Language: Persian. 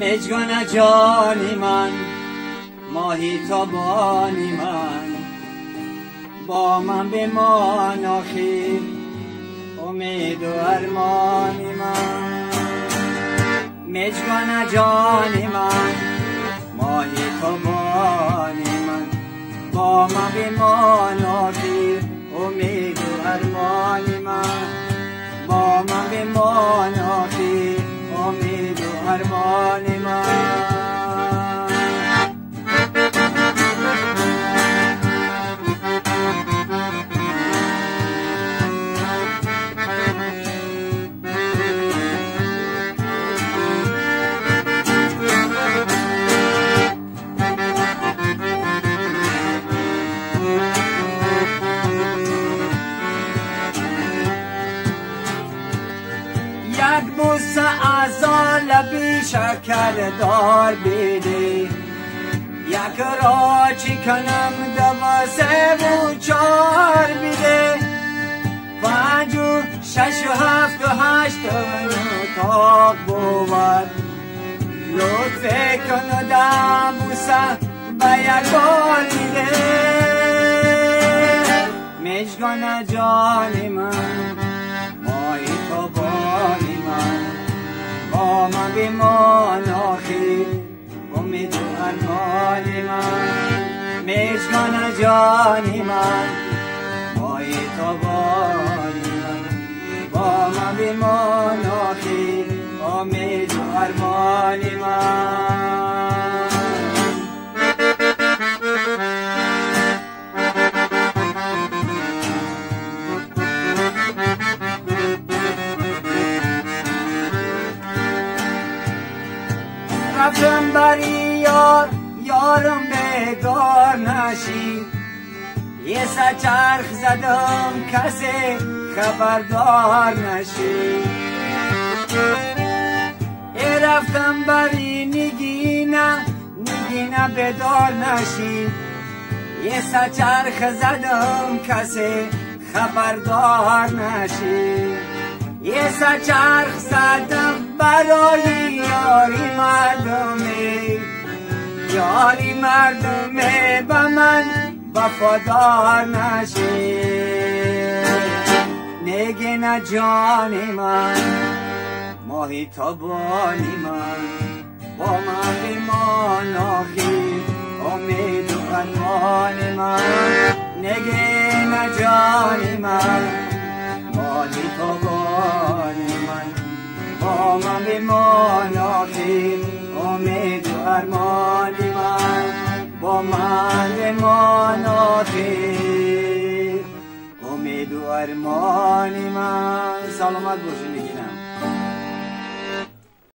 مژگان جانی من، ماهی تابانی من، با من بمان آخی امید و ارمانی من. مژگان جانی من، ماهی تابانی من، با من بمان آخی امید و ارمانی من، با من بمان آخی امید و ارمانی من. یک بوسه از لبی شکر دار بیدی، یک را چی کنم دوازه و چار بیده، پنج و شش و هفت و هشت و نو تاق بود. لطف کن و ده بوسه به یک بار بیده. مژگان جانی من، ماهی تابانی من، با من بمان آخی امید و ارمانی من. مژگان جانی من، ماهی تابانی من، با من بمان آخی امید و ارمانی من. رفتم بری یار، یارم بیگار نشید، یه سچرخ زدم کسی خبردار نشید. رفتم بری نگینه، نگینه بیدار نشید، یه سچرخ زدم کسی خبردار نشید. یه سچرخ زدم برای یاری مردمی، یاری مردمی به من وفادار نشید. نگین جانی من، ماهی تابانی من، با من بمان آخی امید و ارمانی من. نگین جانی من، ماهی تابانی من، با من بمان آخی امید و ارمانی من، با من بمان آخی امید و ارمانی من. سلامت باشید.